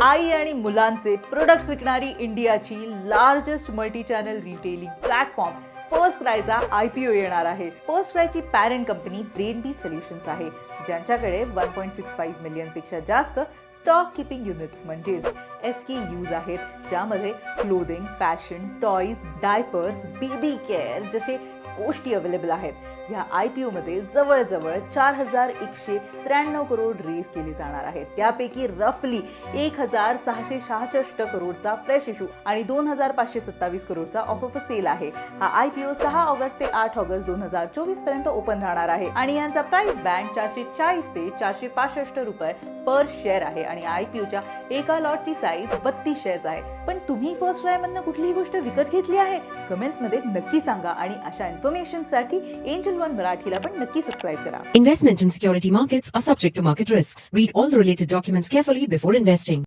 आई आणि मुलांचे प्रोडक्ट्स विकणारी इंडियाची largest multi channel retailing platform first क्रायचा IPO येणार आहे. फर्स्ट क्रायची पॅरेंट कंपनी ब्रेनबी सोल्युशन्स आहे, ज्यांच्याकडे 1.65 मिलियन पेक्षा जास्त स्टॉक किपिंग युनिट्स म्हणजेच SKUs आहेत, ज्यामध्ये clothing, fashion, toys, diapers, baby care जसे गोष्टी अवेलेबल आहेत. या IPO मध्ये जवळजवळ 4,193 करोड रेज केले जाणार आहेत. त्यापैकी रफली 1,666 करोडचा फ्रेश इश्यू आणि 2,527 करोडचा ऑफ सेल आहे. हा IPO 6 ऑगस्ट ते 8 ऑगस्ट 2024 पर्यंत ओपन राहणार आहे आणि यांचा प्राइस बँड 440 ते 465 रुपये पर शेअर आहे आणि IPOच्या एका लॉटची साईज 32 शेअर्स आहे. पण तुम्ही फर्स्ट क्राय मधनं कुठलीही गोष्ट विकत घेतली आहे? कमेंट्स मध्ये नक्की सांगा आणि अशा इन्फॉर्मेशन साठी एंजल वन मराठीला पण नक्की सबस्क्राइब करा. Investment in security markets are subject to market risks. Read all the related documents carefully before investing.